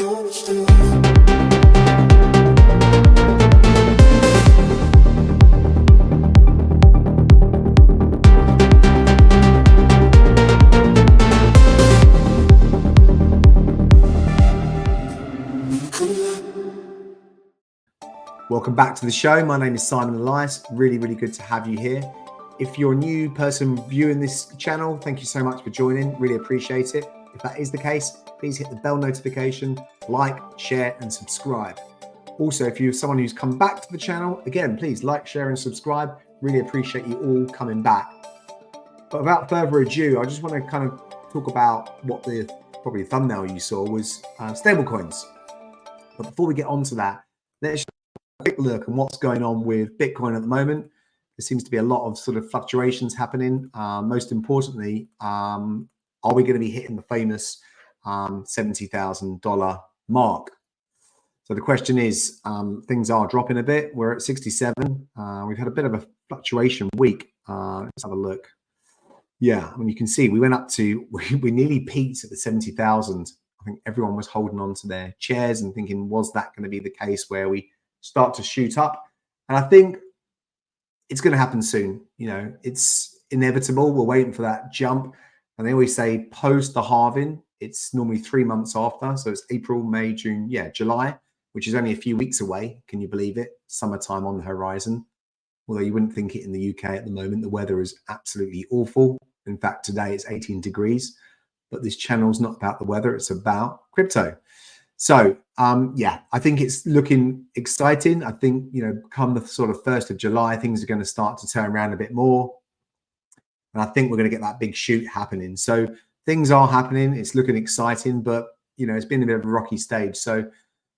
Welcome back to the show. My name is Simon Elias. Really good to have you here. If you're a new person viewing this channel, thank you so much for joining. Really appreciate it. If that is the case, please hit the bell notification, like, share, and subscribe. Also, if you're someone who's come back to the channel, again, please like, share, and subscribe. Really appreciate you all coming back. But without further ado, I just want to kind of talk about what the probably thumbnail you saw was stablecoins. But before we get on to that, let's quick look at what's going on with Bitcoin at the moment. There seems to be a lot of sort of fluctuations happening. Most importantly, are we going to be hitting the famous $70,000 mark? So the question is, things are dropping a bit. We're at 67. We've had a bit of a fluctuation week. Let's have a look. Yeah, I mean, you can see we went up to, we nearly peaked at the 70,000. I think everyone was holding on to their chairs and thinking, was that going to be the case where we start to shoot up? And I think it's going to happen soon. You know, it's inevitable. We're waiting for that jump. And they always say post the halving, it's normally 3 months after. So it's April, May, June, July, which is only a few weeks away. Can you believe it? Summertime on the horizon. Although you wouldn't think it in the UK at the moment. The weather is absolutely awful. In fact, today it's 18 degrees. But this channel's not about the weather. It's about crypto. So, I think it's looking exciting. I think, you know, come the sort of 1st of July, things are going to start to turn around a bit more. And I think we're going to get that big shoot happening. So things are happening. It's looking exciting, but, you know, it's been a bit of a rocky stage. So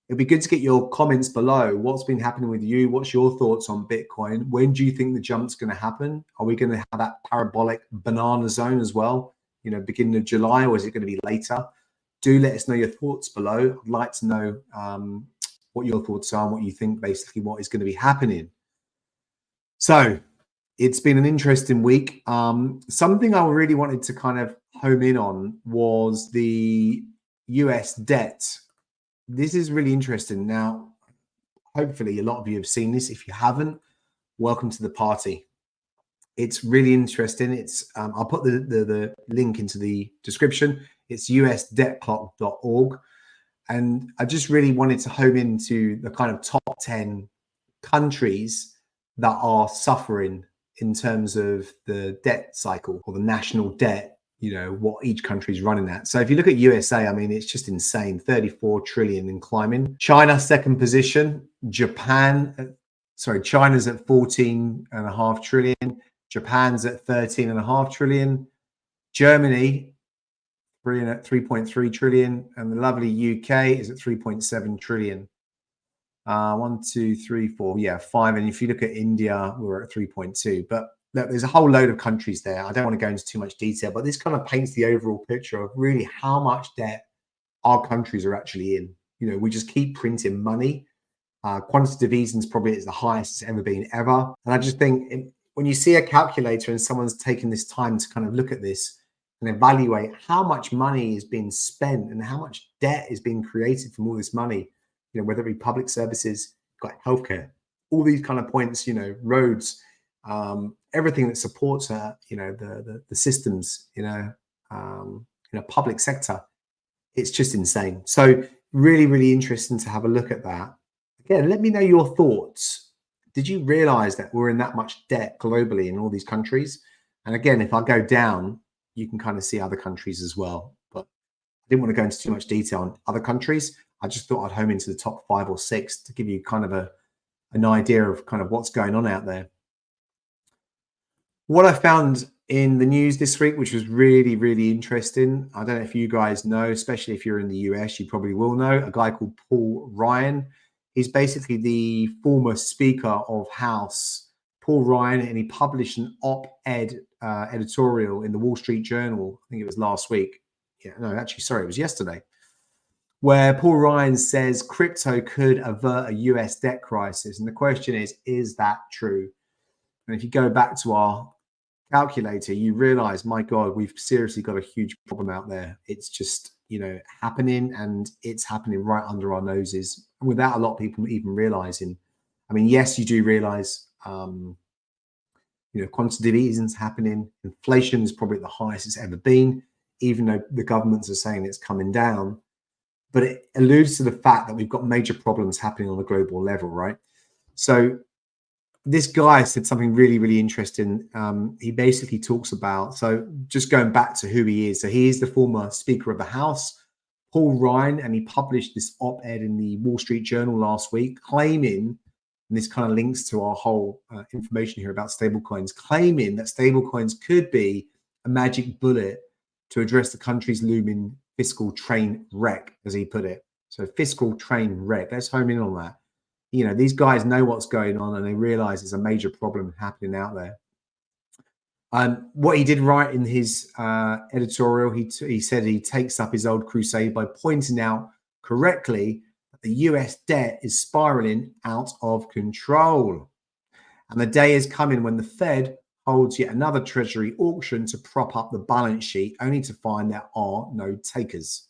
it'd be good to get your comments below. What's been happening with you? What's your thoughts on Bitcoin? When do you think the jump's going to happen? Are we going to have that parabolic banana zone as well? You know, beginning of July, or is it going to be later? Do let us know your thoughts below. I'd like to know what your thoughts are and what you think, basically, what is going to be happening. So it's been an interesting week. Something I really wanted to kind of home in on was the US debt. This is really interesting. Now, hopefully a lot of you have seen this. If you haven't, welcome to the party. It's really interesting. It's I'll put the link into the description. It's usdebtclock.org. And I just really wanted to home into the kind of top 10 countries that are suffering in terms of the debt cycle or the national debt, you know, what each country is running at. So if you look at USA, I mean, it's just insane, 34 trillion and climbing. China, second position. China's at 14.5 trillion. Japan's at 13.5 trillion. Germany, 3.3 trillion, and the lovely UK is at 3.7 trillion. 1, 2, 3, 4, 5. And if you look at India, we're at 3.2. But look, there's a whole load of countries there. I don't want to go into too much detail, but this kind of paints the overall picture of really how much debt our countries are actually in. You know, we just keep printing money. Quantitative easing is probably the highest it's ever been ever. And I just think when you see a calculator and someone's taken this time to kind of look at this and evaluate how much money is being spent and how much debt is being created from all this money, you know, whether it be public services, got healthcare, all these kind of points, you know, roads, everything that supports, you know, the systems, public sector. It's just insane. So really interesting to have a look at that. Again, let me know your thoughts. Did you realize that we're in that much debt globally in all these countries? And again, if I go down, you can kind of see other countries as well. But I didn't want to go into too much detail on other countries. I just thought I'd home into the top 5 or 6 to give you kind of an idea of kind of what's going on out there. What I found in the news this week, which was really interesting. I don't know if you guys know, especially if you're in the US, you probably will know a guy called Paul Ryan. He's basically the former Speaker of House, Paul Ryan, and he published an op-ed editorial in the Wall Street Journal. I think it was last week. It was yesterday, where Paul Ryan says crypto could avert a US debt crisis. And the question is that true? And if you go back to our calculator, you realize, my God, we've seriously got a huge problem out there. It's just, happening, and it's happening right under our noses without a lot of people even realizing. I mean, yes, you do realize, quantitative easing is happening. Inflation is probably at the highest it's ever been, even though the governments are saying it's coming down. But it alludes to the fact that we've got major problems happening on a global level, right? So this guy said something really, really interesting. He basically talks about, so just going back to who he is. So he is the former Speaker of the House, Paul Ryan, and he published this op-ed in the Wall Street Journal last week claiming, and this kind of links to our whole information here about stablecoins, claiming that stablecoins could be a magic bullet to address the country's looming fiscal train wreck, as he put it. So fiscal train wreck, let's home in on that. These guys know what's going on, and they realize there's a major problem happening out there. What he did write in his editorial, he said he takes up his old crusade by pointing out correctly that the US debt is spiraling out of control. And the day is coming when the Fed holds yet another treasury auction to prop up the balance sheet, only to find there are no takers.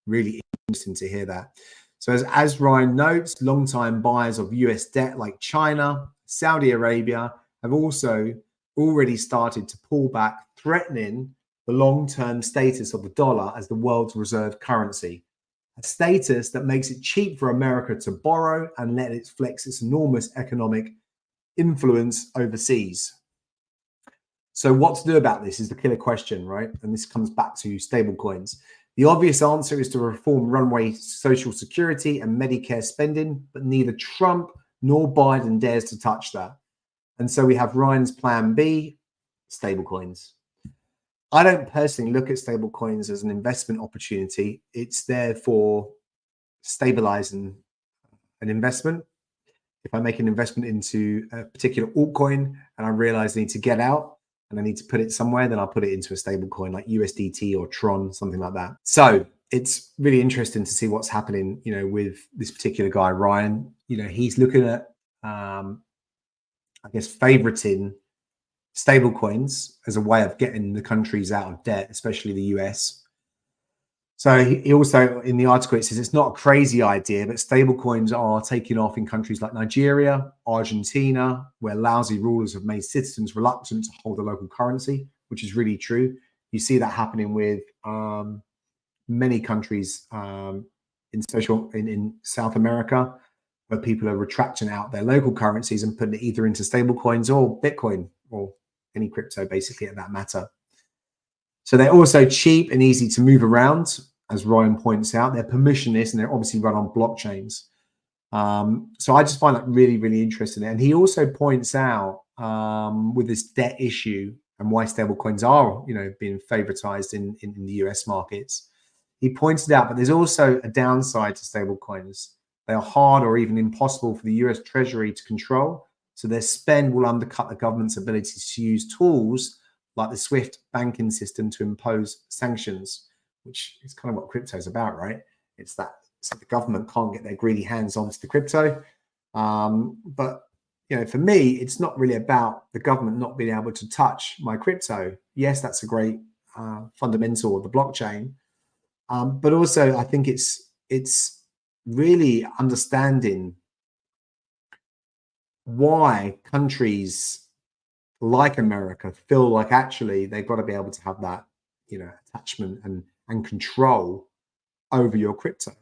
Really interesting to hear that. So as Ryan notes, long-time buyers of US debt like China, Saudi Arabia have also already started to pull back, threatening the long-term status of the dollar as the world's reserve currency, a status that makes it cheap for America to borrow and let it flex its enormous economic influence overseas. So what to do about this is the killer question, right? And this comes back to stablecoins. The obvious answer is to reform runaway Social Security and Medicare spending, but neither Trump nor Biden dares to touch that. And so we have Ryan's plan B, stablecoins. I don't personally look at stablecoins as an investment opportunity. It's there for stabilizing an investment. If I make an investment into a particular altcoin and I realize I need to get out, and I need to put it somewhere, then I'll put it into a stable coin like USDT or Tron, something like that. So it's really interesting to see what's happening, with this particular guy, Ryan. He's looking at, favoriting stable coins as a way of getting the countries out of debt, especially the US. So he also, in the article, it says it's not a crazy idea, but stablecoins are taking off in countries like Nigeria, Argentina, where lousy rulers have made citizens reluctant to hold a local currency, which is really true. You see that happening with many countries in South America, where people are retracting out their local currencies and putting it either into stablecoins or Bitcoin or any crypto, basically, at that matter. So they're also cheap and easy to move around. As Ryan points out, they're permissionless and they're obviously run on blockchains. So I just find that really, really interesting. And he also points out with this debt issue and why stablecoins are, being favoritized in the US markets. He pointed out that there's also a downside to stablecoins. They are hard or even impossible for the US Treasury to control. So their spend will undercut the government's ability to use tools like the SWIFT banking system to impose sanctions, which is kind of what crypto is about, right? It's that so the government can't get their greedy hands onto the crypto. But for me, it's not really about the government not being able to touch my crypto. Yes, that's a great fundamental of the blockchain, but also I think it's really understanding why countries like America feel like actually they've got to be able to have that, attachment and control over your crypto.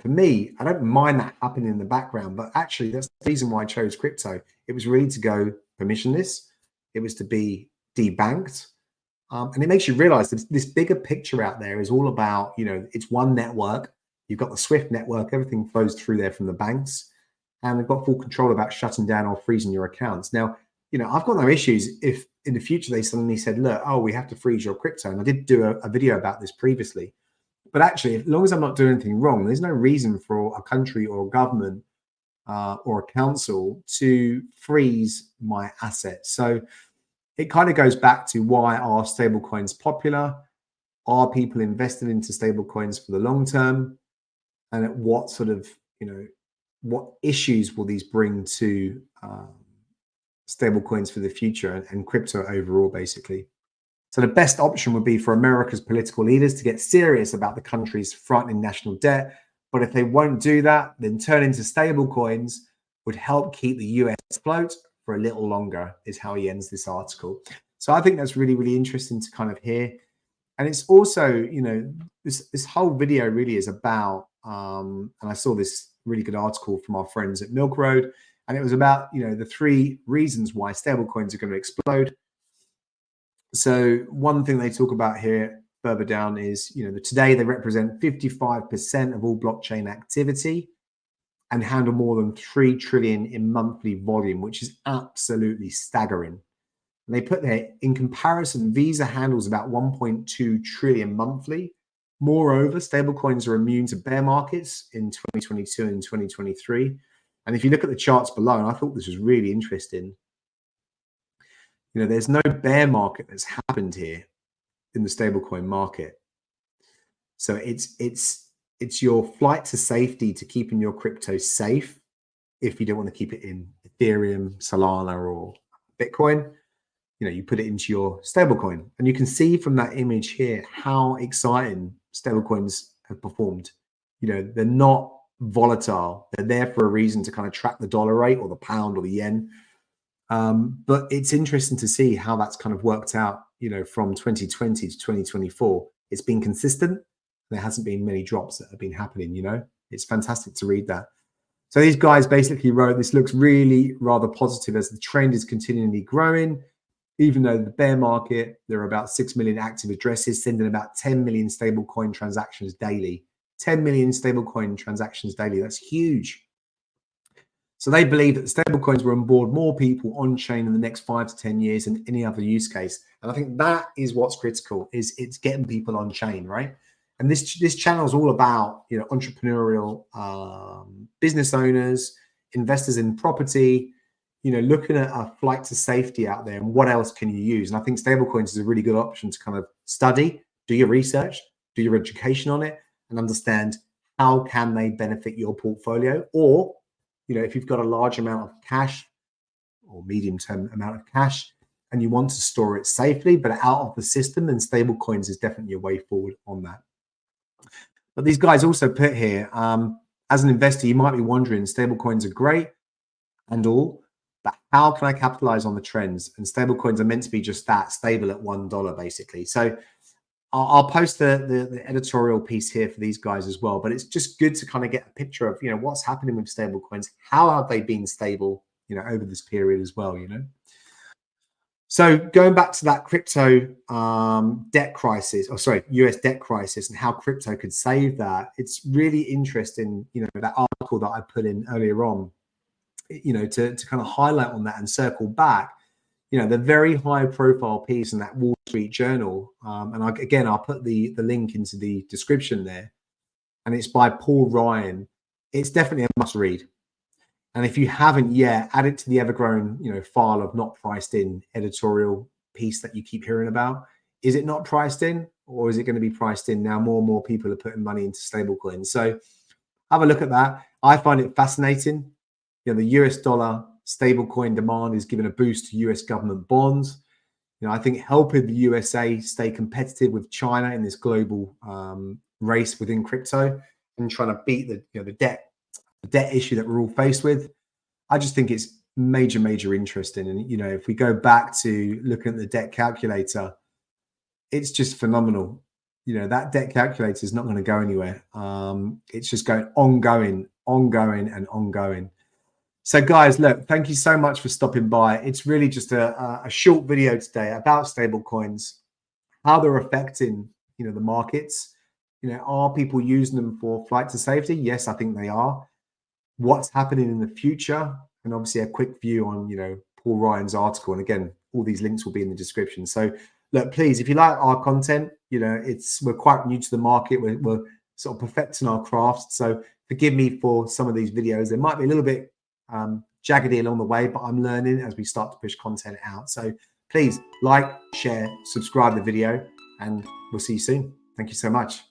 For me, I don't mind that happening in the background, but actually that's the reason why I chose crypto. It was really to go permissionless. It was to be debanked. And it makes you realize that this bigger picture out there is all about, it's one network. You've got the SWIFT network. Everything flows through there from the banks. And they've got full control about shutting down or freezing your accounts. Now, I've got no issues if in the future they suddenly said, look, we have to freeze your crypto. And I did do a video about this previously. But actually, as long as I'm not doing anything wrong, there's no reason for a country or a government or a council to freeze my assets. So it kind of goes back to why are stablecoins popular? Are people investing into stablecoins for the long term? And at what sort of, what issues will these bring to stablecoins for the future and crypto overall, basically? So the best option would be for America's political leaders to get serious about the country's frightening national debt. But if they won't do that, then turning to stable coins would help keep the US afloat for a little longer, is how he ends this article. So I think that's really, really interesting to kind of hear. And it's also, you know, this whole video really is about, and I saw this really good article from our friends at Milk Road, and it was about, you know, the 3 reasons why stablecoins are going to explode. So one thing they talk about here further down is, you know, today they represent 55% of all blockchain activity and handle more than 3 trillion in monthly volume, which is absolutely staggering. And they put there, in comparison, Visa handles about 1.2 trillion monthly. Moreover, stablecoins are immune to bear markets in 2022 and 2023. And if you look at the charts below, and I thought this was really interesting, you know, there's no bear market that's happened here in the stablecoin market. So it's your flight to safety to keeping your crypto safe. If you don't want to keep it in Ethereum, Solana, or Bitcoin, you know, you put it into your stablecoin. And you can see from that image here how exciting stablecoins have performed. You know, they're not volatile. They're there for a reason to kind of track the dollar rate or the pound or the yen. But it's interesting to see how that's kind of worked out, you know, from 2020 to 2024. It's been consistent. There hasn't been many drops that have been happening, you know. It's fantastic to read that. So these guys basically wrote, this looks really rather positive as the trend is continually growing. Even though the bear market, there are about 6 million active addresses sending about 10 million stablecoin transactions daily. 10 million stablecoin transactions daily. That's huge. So they believe that the stablecoins will onboard more people on chain in the next 5 to 10 years than any other use case. And I think that is what's critical, is it's getting people on chain, right? And this channel is all about, you know, entrepreneurial business owners, investors in property, you know, looking at a flight to safety out there and what else can you use. And I think stablecoins is a really good option to kind of study, do your research, do your education on it, and understand how can they benefit your portfolio. Or, you know, if you've got a large amount of cash or medium-term amount of cash and you want to store it safely but out of the system, then stablecoins is definitely a way forward on that. But these guys also put here, as an investor, you might be wondering, stablecoins are great and all, but how can I capitalize on the trends? And stablecoins are meant to be just that, stable at $1 basically. So I'll post the editorial piece here for these guys as well, but it's just good to kind of get a picture of, you know, what's happening with stablecoins. How have they been stable, you know, over this period as well, you know? So going back to that crypto debt crisis, or sorry, US debt crisis, and how crypto could save that, it's really interesting, you know, that article that I put in earlier on, you know, to kind of highlight on that and circle back, you know, the very high profile piece in that Wall Street Journal. And again, I'll put the link into the description there, and it's by Paul Ryan. It's definitely a must read. And if you haven't yet, add it to the ever-growing, you know, file of not priced in editorial piece that you keep hearing about. Is it not priced in, or is it going to be priced in now? More and more people are putting money into stablecoins. So have a look at that. I find it fascinating. You know, the US dollar stablecoin demand is giving a boost to US government bonds. You know, I think helping the USA stay competitive with China in this global race within crypto and trying to beat the debt issue that we're all faced with. I just think it's major interesting. And, you know, if we go back to looking at the debt calculator, it's just phenomenal. You know, that debt calculator is not going to go anywhere. It's just going ongoing. So guys, look, thank you so much for stopping by. It's really just a short video today about stable coins, how they're affecting, you know, the markets. You know, are people using them for flight to safety? Yes, I think they are. What's happening in the future, and obviously a quick view on, you know, Paul Ryan's article. And again, all these links will be in the description. So look, please, if you like our content, you know, we're quite new to the market. We're sort of perfecting our craft. So forgive me for some of these videos. They might be a little bit jaggedy along the way, but I'm learning as we start to push content out. So please like, share, subscribe the video, and we'll see you soon. Thank you so much.